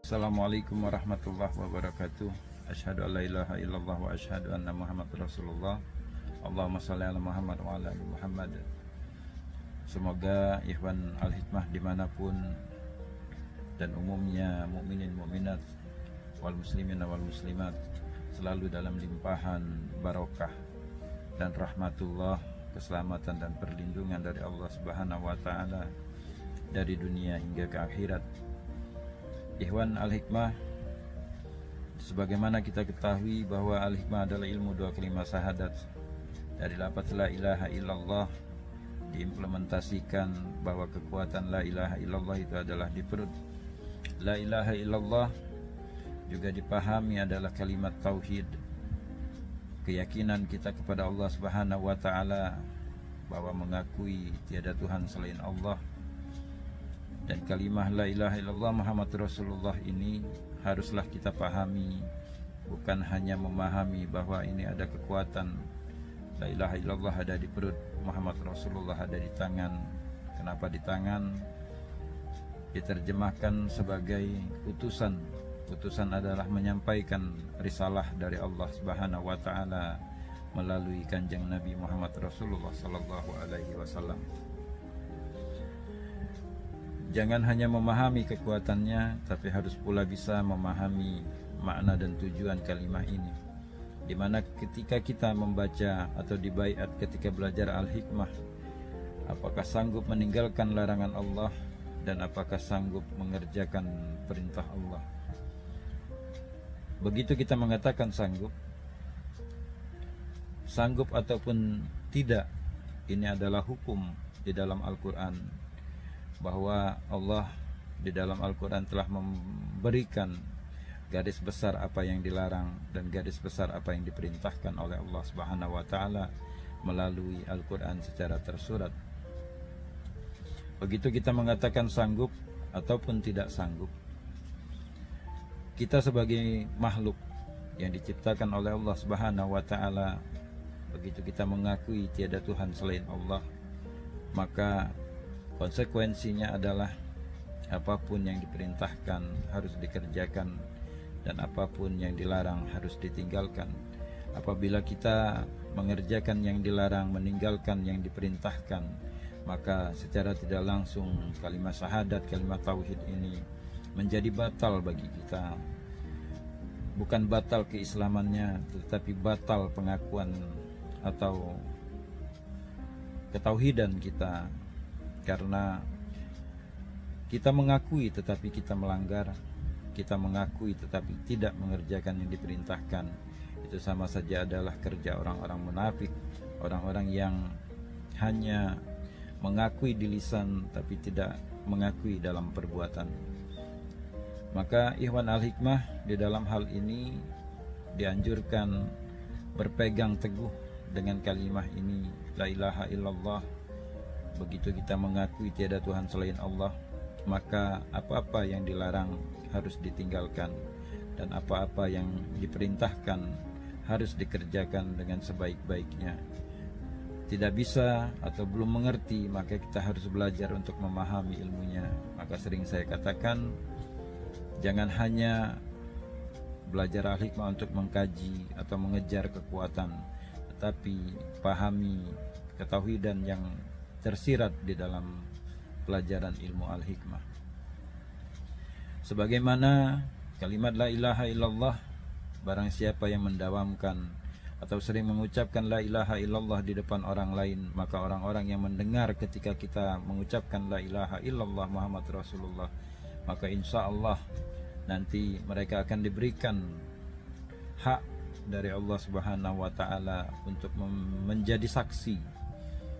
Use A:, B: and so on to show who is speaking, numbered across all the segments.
A: Assalamualaikum warahmatullahi wabarakatuh. Asyhadu an la ilaha illallah wa asyhadu anna Muhammad Rasulullah. Allahumma shalli ala Muhammad wa ala ali Muhammad. Semoga ikhwan Al-Hikmah dimanapun dan umumnya mukminin mukminat wal muslimin wal muslimat selalu dalam limpahan barokah dan rahmatullah, keselamatan dan perlindungan dari Allah Subhanahu wa taala dari dunia hingga ke akhirat. Ikhwan Al-Hikmah, sebagaimana kita ketahui bahwa Al-Hikmah adalah ilmu dua kalimat syahadat. Dari lafaz la ilaha illallah diimplementasikan bahwa kekuatan la ilaha illallah itu adalah di perut. La ilaha illallah juga dipahami adalah kalimat tauhid, keyakinan kita kepada Allah Subhanahu wa taala bahwa mengakui tiada Tuhan selain Allah. Dan kalimah la ilaha illallah Muhammad Rasulullah ini haruslah kita pahami, bukan hanya memahami bahwa ini ada kekuatan. La ilaha illallah ada di perut, Muhammad Rasulullah ada di tangan. Kenapa di tangan? Diterjemahkan sebagai utusan. Utusan adalah menyampaikan risalah dari Allah Subhanahu wa taala melalui kanjeng Nabi Muhammad Rasulullah sallallahu alaihi wasallam. Jangan hanya memahami kekuatannya, tapi harus pula bisa memahami makna dan tujuan kalimat ini. Di mana ketika kita membaca atau dibaiat ketika belajar Al-Hikmah, apakah sanggup meninggalkan larangan Allah dan apakah sanggup mengerjakan perintah Allah. Begitu kita mengatakan sanggup ataupun tidak, ini adalah hukum di dalam Al-Quran, bahwa Allah di dalam Al-Quran telah memberikan garis besar apa yang dilarang dan garis besar apa yang diperintahkan oleh Allah Subhanahu wa taala melalui Al-Quran secara tersurat. Begitu kita mengatakan sanggup ataupun tidak sanggup, kita sebagai makhluk yang diciptakan oleh Allah Subhanahu wa taala, begitu kita mengakui tiada Tuhan selain Allah, maka konsekuensinya adalah apapun yang diperintahkan harus dikerjakan dan apapun yang dilarang harus ditinggalkan. Apabila kita mengerjakan yang dilarang, meninggalkan yang diperintahkan, maka secara tidak langsung kalimat syahadat, kalimat tauhid ini menjadi batal bagi kita. Bukan batal keislamannya, tetapi batal pengakuan atau ketauhidan kita. Karena kita mengakui tetapi kita melanggar, kita mengakui tetapi tidak mengerjakan yang diperintahkan, itu sama saja adalah kerja orang-orang munafik, orang-orang yang hanya mengakui di lisan tapi tidak mengakui dalam perbuatan. Maka ikhwan Al-Hikmah di dalam hal ini dianjurkan berpegang teguh dengan kalimah ini, la ilaha illallah. Begitu kita mengakui tiada Tuhan selain Allah, maka apa-apa yang dilarang harus ditinggalkan dan apa-apa yang diperintahkan harus dikerjakan dengan sebaik-baiknya. Tidak bisa atau belum mengerti, maka kita harus belajar untuk memahami ilmunya. Maka sering saya katakan, jangan hanya belajar Al-Hikmah untuk mengkaji atau mengejar kekuatan, tetapi pahami ketauhidan yang tersirat di dalam pelajaran ilmu Al-Hikmah. Sebagaimana kalimat la ilaha illallah, barang siapa yang mendawamkan atau sering mengucapkan la ilaha illallah di depan orang lain, maka orang-orang yang mendengar ketika kita mengucapkan la ilaha illallah Muhammad Rasulullah, maka insya Allah nanti mereka akan diberikan hak dari Allah Subhanahu wa taala untuk menjadi saksi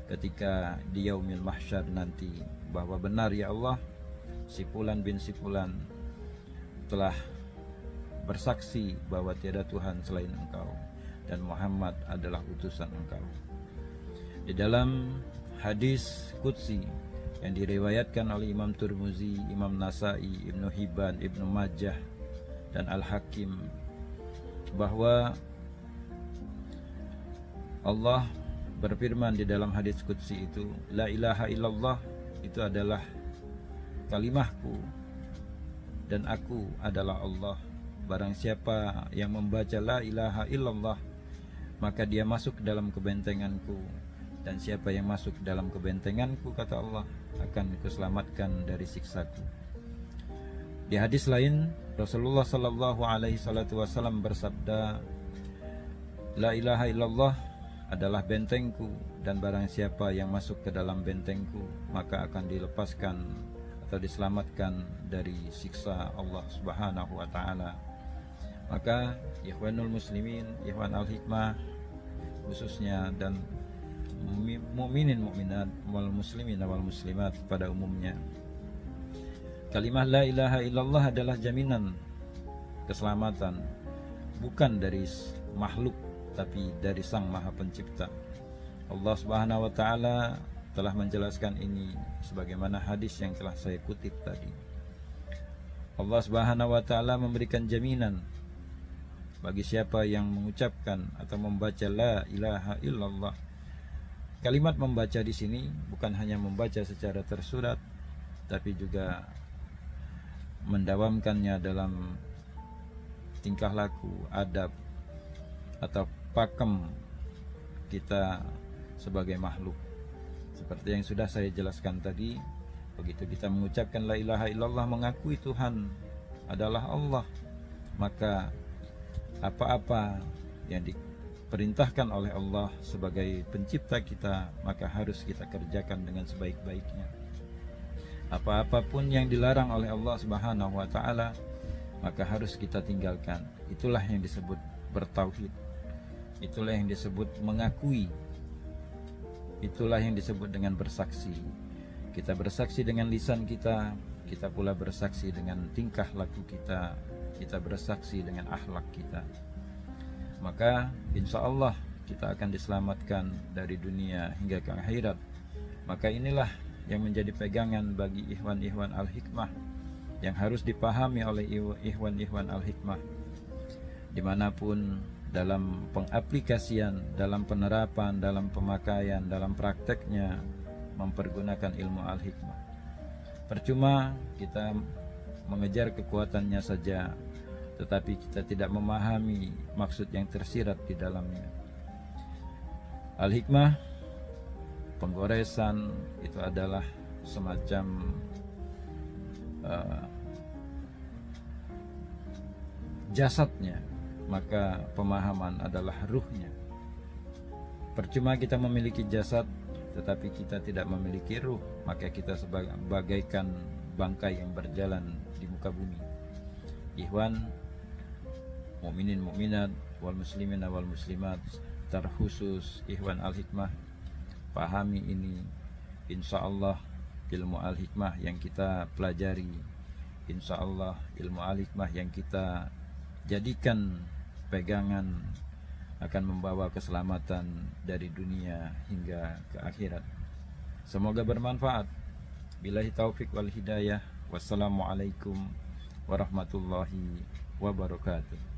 A: ketika di yaumil mahsyar nanti, bahwa benar ya Allah, si Fulan bin si Fulan telah bersaksi bahwa tiada Tuhan selain Engkau dan Muhammad adalah utusan Engkau. Di dalam hadis qudsi yang diriwayatkan oleh Imam Tirmizi, Imam Nasai, Ibnu Hibban, Ibnu Majah dan Al-Hakim, bahwa Allah berfirman di dalam hadis qudsi itu, la ilaha illallah itu adalah kalimahku dan aku adalah Allah. Barang siapa yang membaca la ilaha illallah, maka dia masuk ke dalam kebentenganku, dan siapa yang masuk ke dalam kebentenganku, kata Allah, akan kuselamatkan dari siksaku. Di hadis lain, Rasulullah sallallahu alaihi wasallam bersabda, la ilaha illallah adalah bentengku, dan barang siapa yang masuk ke dalam bentengku, maka akan dilepaskan atau diselamatkan dari siksa Allah Subhanahu wa taala. Maka ikhwanul muslimin, ikhwan al-hikmah khususnya, dan mukminin mukminat wal muslimin wal muslimat pada umumnya, kalimat la ilaha illallah adalah jaminan keselamatan, bukan dari makhluk tapi dari Sang Maha Pencipta. Allah Subhanahu wa taala telah menjelaskan ini sebagaimana hadis yang telah saya kutip tadi. Allah Subhanahu wa taala memberikan jaminan bagi siapa yang mengucapkan atau membaca la ilaha illallah. Kalimat membaca di sini bukan hanya membaca secara tersurat, tapi juga mendawamkannya dalam tingkah laku, adab, atau pakem kita sebagai makhluk. Seperti yang sudah saya jelaskan tadi, begitu kita mengucapkan la ilaha illallah, mengakui Tuhan adalah Allah, maka apa-apa yang diperintahkan oleh Allah sebagai pencipta kita, maka harus kita kerjakan dengan sebaik-baiknya. Apa-apapun yang dilarang oleh Allah Subhanahu wa taala, maka harus kita tinggalkan. Itulah yang disebut bertauhid. Itulah yang disebut mengakui. Itulah yang disebut dengan bersaksi. Kita bersaksi dengan lisan kita, kita pula bersaksi dengan tingkah laku kita, kita bersaksi dengan akhlak kita. Maka insya Allah kita akan diselamatkan dari dunia hingga ke akhirat. Maka inilah yang menjadi pegangan bagi ikhwan-ikhwan al-hikmah, yang harus dipahami oleh ikhwan-ikhwan al-hikmah dimanapun, dalam pengaplikasian, dalam penerapan, dalam pemakaian, dalam prakteknya mempergunakan ilmu al-hikmah. Percuma kita mengejar kekuatannya saja, tetapi kita tidak memahami maksud yang tersirat di dalamnya. Al-hikmah, penggoresan, itu adalah semacam jasadnya, maka pemahaman adalah ruhnya. Percuma kita memiliki jasad tetapi kita tidak memiliki ruh, maka kita bagaikan bangkai yang berjalan di muka bumi. Ikhwan mukminin mukminat wal muslimin wal muslimat, terkhusus ikhwan al-hikmah, pahami ini. Insya Allah ilmu al-hikmah yang kita pelajari, insya Allah ilmu al-hikmah yang kita jadikan pegangan akan membawa keselamatan dari dunia hingga ke akhirat. Semoga bermanfaat. Billahi taufik wal hidayah. Wassalamualaikum warahmatullahi wabarakatuh.